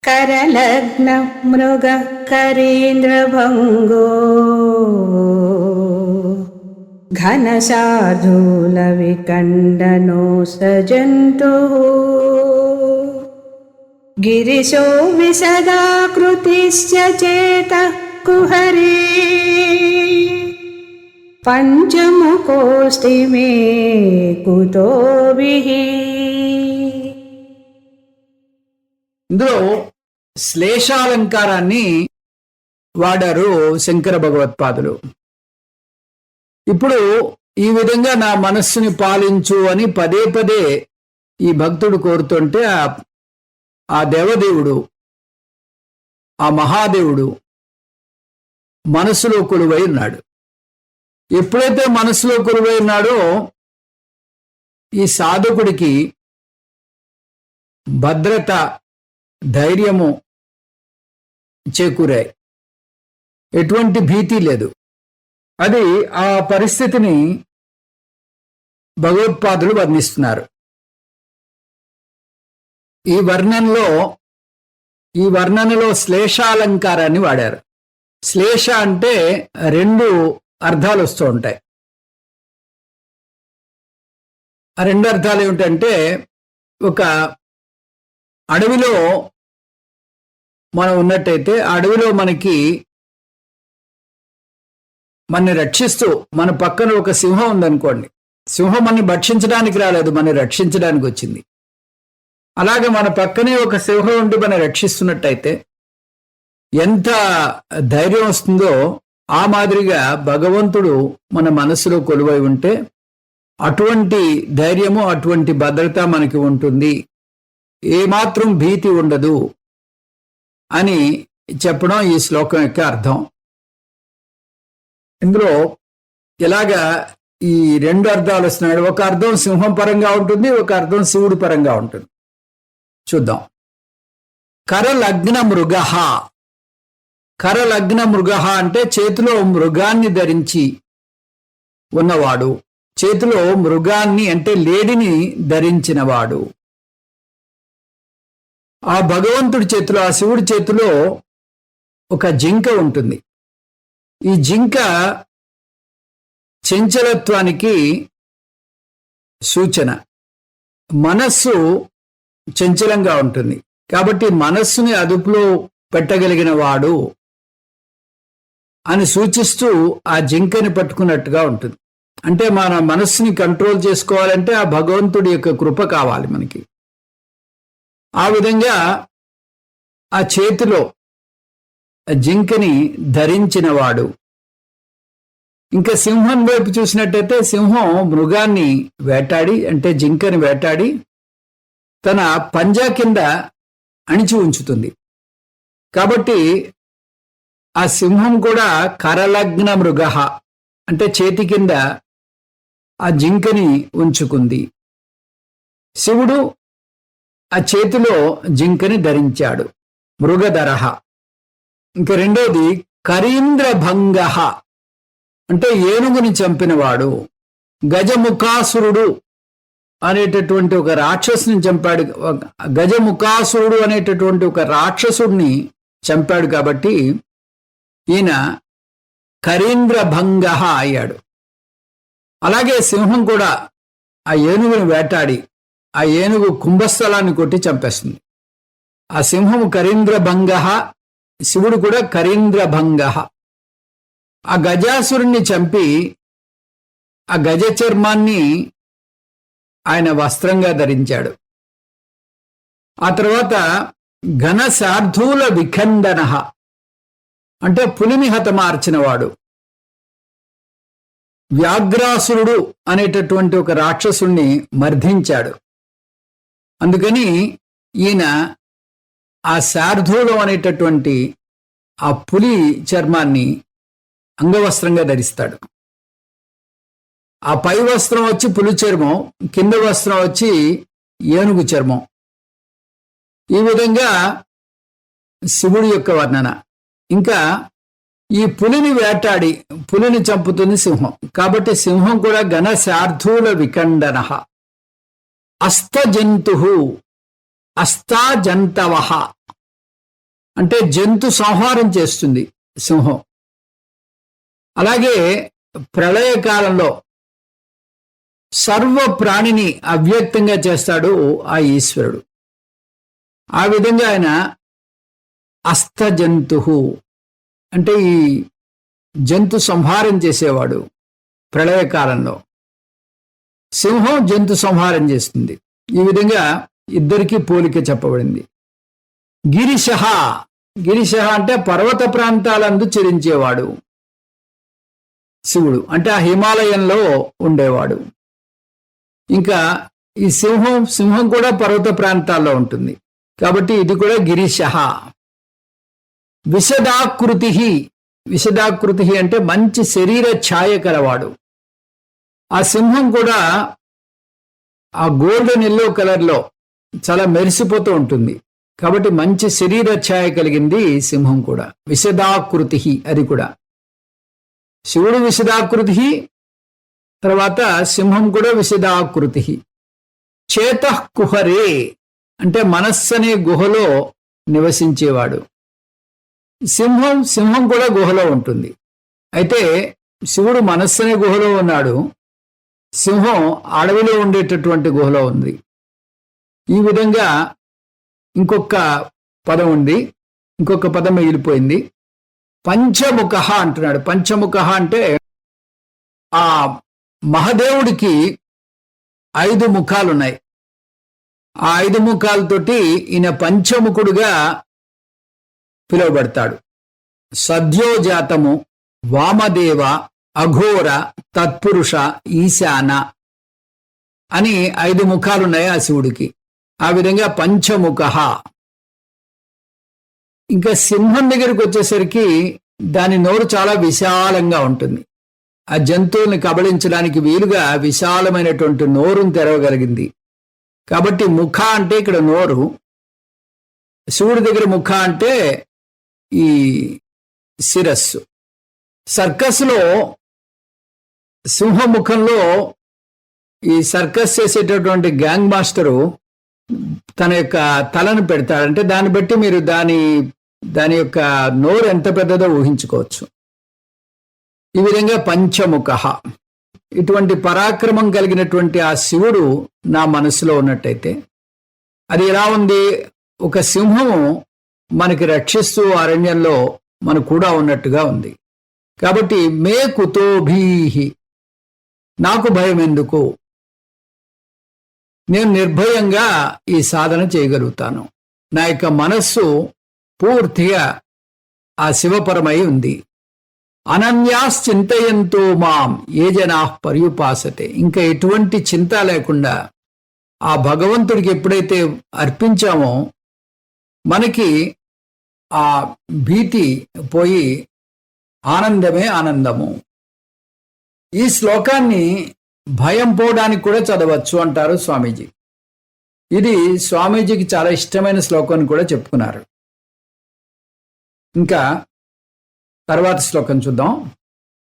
करलग्न मृग करेन्द्रभङ्गो घनशार्दूल विकण्डनो सजन्तुः गिरिशो विशदाकृतिश्च चेतः कुहरे पंचमुखोऽस्ति मे कुतोभिः। ఇందులో శ్లేషాలంకారాన్ని వాడారు శంకర భగవత్పాదులు. ఇప్పుడు ఈ విధంగా నా మనస్సుని పాలించు అని పదే పదే ఈ భక్తుడు కోరుతుంటే ఆ దేవదేవుడు, ఆ మహాదేవుడు మనస్సులో కొలువై ఉన్నాడు. ఎప్పుడైతే మనస్సులో కొలువై ఉన్నాడో ఈ సాధకుడికి భద్రత, ధైర్యము చేకూరాయి. ఎటువంటి భీతి లేదు. అది ఆ పరిస్థితిని భగవత్పాదులు వర్ణిస్తున్నారు. ఈ వర్ణనలో శ్లేషాలంకారాన్ని వాడారు. శ్లేష అంటే రెండు అర్థాలు వస్తూ ఉంటాయి. ఆ రెండు అర్థాలు ఏమిటంటే, ఒక అడవిలో మనం ఉన్నట్టయితే ఆ అడవిలో మనని రక్షిస్తూ మన పక్కన ఒక సింహం ఉందనుకోండి. సింహం మనని భక్షించడానికి రాలేదు, మనని రక్షించడానికి వచ్చింది. అలాగే మన పక్కనే ఒక సింహం ఉండి మనం రక్షిస్తున్నట్టయితే ఎంత ధైర్యం వస్తుందో, ఆ మాదిరిగా భగవంతుడు మన మనసులో కొలువై ఉంటే అటువంటి ధైర్యము, అటువంటి భద్రత మనకి ఉంటుంది. ఏమాత్రం భీతి ఉండదు అని చెప్పడం ఈ శ్లోకం యొక్క అర్థం. ఇందులో ఎలాగా ఈ రెండు అర్థాలు వస్తున్నాడు. ఒక అర్థం సింహం పరంగా ఉంటుంది, ఒక అర్థం శివుడి పరంగా ఉంటుంది. చూద్దాం. కరలగ్న మృగ. కరలగ్న మృగ అంటే చేతిలో మృగాన్ని ధరించి ఉన్నవాడు, చేతిలో మృగాన్ని అంటే లేడిని ధరించినవాడు. ఆ భగవంతుడి చేతిలో, ఆ శివుడి చేతిలో ఒక జింక ఉంటుంది. ఈ జింక చంచలత్వానికి సూచన. మనస్సు చంచలంగా ఉంటుంది కాబట్టి మనస్సుని అదుపులో పెట్టగలిగిన వాడు అని సూచిస్తూ ఆ జింకని పట్టుకున్నట్టుగా ఉంటుంది. అంటే మన మనస్సుని కంట్రోల్ చేసుకోవాలంటే ఆ భగవంతుడి యొక్క కృప కావాలి మనకి. ఆ విధంగా ఆ చేతిలో జింకని ధరించినవాడు. ఇంకా సింహం వైపు చూసినట్టయితే సింహం మృగాన్ని వేటాడి, అంటే జింకని వేటాడి తన పంజా కింద అణిచి ఉంచుతుంది. కాబట్టి ఆ సింహం కూడా కరలగ్న మృగ అంటే చేతి కింద ఆ జింకని ఉంచుకుంది. శివుడు ఆ చేతిలో జింకని ధరించాడు, మృగధరః. ఇంకా రెండోది కరీంద్రభంగ అంటే ఏనుగుని చంపినవాడు. గజముఖాసురుడు అనేటటువంటి ఒక రాక్షసుని చంపాడు. గజముఖాసురుడు అనేటటువంటి ఒక రాక్షసుడిని చంపాడు కాబట్టి ఈయన కరీంద్రభంగ అయ్యాడు. అలాగే సింహం కూడా ఆ ఏనుగుని వేటాడి ఆ ఏనుగు కుంభస్థలాన్ని కొట్టి చంపేస్తుంది. ఆ సింహము కరీంద్రభంగ, శివుడు కూడా కరీంద్రభంగ. ఆ గజాసురుణ్ణి చంపి ఆ గజ చర్మాన్ని ఆయన వస్త్రంగా ధరించాడు. ఆ తర్వాత ఘనశార్దూల విఖండన అంటే పులిని హతమార్చినవాడు. వ్యాఘ్రాసురుడు అనేటటువంటి ఒక రాక్షసుణ్ణి మర్ధించాడు. అందుకని ఈయన ఆ శార్దూలం అనేటటువంటి ఆ పులి చర్మాన్ని అంగవస్త్రంగా ధరిస్తాడు. ఆ పై వస్త్రం వచ్చి పులి చర్మం, కింద వస్త్రం వచ్చి ఏనుగు చర్మం. ఈ విధంగా శివుడి యొక్క వర్ణన. ఇంకా ఈ పులిని వేటాడి పులిని చంపుతుంది సింహం. కాబట్టి సింహం కూడా ఘనశార్దూల వికండన. అస్తజంతు అస్తాజంతవ అంటే జంతు సంహారం చేస్తుంది సింహం. అలాగే ప్రళయకాలంలో సర్వ ప్రాణిని అవ్యక్తంగా చేస్తాడు ఆ ఈశ్వరుడు. ఆ విధంగా ఆయన అస్తజంతు అంటే ఈ జంతు సంహారం చేసేవాడు. ప్రళయకాలంలో సింహం జంతు సంహారం చేస్తుంది. ఈ విధంగా ఇద్దరికీ పోలిక చెప్పబడింది. గిరిశః, గిరిశః అంటే పర్వత ప్రాంతాలందు చెరించేవాడు శివుడు, అంటే ఆ హిమాలయంలో ఉండేవాడు. ఇంకా ఈ సింహం కూడా పర్వత ప్రాంతాల్లో ఉంటుంది కాబట్టి ఇది కూడా గిరిశః. విశదాకృతి, విశదాకృతి అంటే మంచి శరీర ఛాయ కలవాడు. ఆ సింహం కూడా ఆ గోల్డెన్ ఎల్లో కలర్లో చాలా మెరిసిపోతూ ఉంటుంది కాబట్టి మంచి శరీర ఛాయ కలిగింది సింహం కూడా. విశదాకృతి అది కూడా. శివుడు విశదాకృతి, తర్వాత సింహం కూడా విశదాకృతి. చేతః కుహరే అంటే మనస్సు అనే గుహలో నివసించేవాడు. సింహం కూడా గుహలో ఉంటుంది. అయితే శివుడు మనస్సు అనే గుహలో ఉన్నాడు, సింహం అడవిలో ఉండేటటువంటి గుహలో ఉంది. ఈ విధంగా ఇంకొక పదం ఉంది, ఇంకొక పదం మిగిలిపోయింది. పంచముఖ అంటున్నాడు. పంచముఖ అంటే ఆ మహదేవుడికి 5 ముఖాలున్నాయి. ఆ 5 ముఖాలతోటి ఈయన పంచముఖుడుగా పిలువబడతాడు. సద్యోజాతము, వామదేవ, అఘోర, తత్పురుష, ఈశాన అని 5 ముఖాలున్నాయి ఆ శివుడికి. ఆ విధంగా పంచముఖ. ఇంకా సింహం దగ్గరికి వచ్చేసరికి దాని నోరు చాలా విశాలంగా ఉంటుంది. ఆ జంతువుల్ని కబళించడానికి వీలుగా విశాలమైనటువంటి నోరును తెరవగలిగింది కాబట్టి ముఖ అంటే ఇక్కడ నోరు. శివుడి దగ్గర ముఖ అంటే ఈ శిరస్సు. సర్కస్లో సింహముఖంలో ఈ సర్కస్ చేసేటటువంటి గ్యాంగ్ మాస్టరు తన యొక్క తలను పెడతాడంటే దాన్ని బట్టి మీరు దాని యొక్క నోరు ఎంత పెద్దదో ఊహించుకోవచ్చు. ఈ విధంగా పంచముఖ. ఇటువంటి పరాక్రమం కలిగినటువంటి ఆ శివుడు నా మనసులో ఉన్నట్టయితే అది ఎలా ఉంది? ఒక సింహము మనకి రక్షిస్తూ అరణ్యంలో మన కూడా ఉన్నట్టుగా ఉంది. కాబట్టి మే కుతోభీహి, నాకు భయం ఎందుకు, నేను నిర్భయంగా ఈ సాధన చేయగలుగుతాను. నా యొక్క మనస్సు పూర్తిగా ఆ శివపరమై ఉంది. అనన్యాశ్చింతయంతో మాం ఏ జనా పర్యుపాసతే. ఇంకా ఎటువంటి చింత లేకుండా ఆ భగవంతుడికి ఎప్పుడైతే అర్పించామో మనకి ఆ భీతి పోయి ఆనందమే ఆనందము. ఈ శ్లోకాన్ని భయం పోవడానికి కూడా చదవచ్చు అంటారు స్వామీజీ. ఇది స్వామీజీకి చాలా ఇష్టమైన శ్లోకం అని కూడా చెప్పుకున్నారు. ఇంకా తర్వాత శ్లోకం చూద్దాం.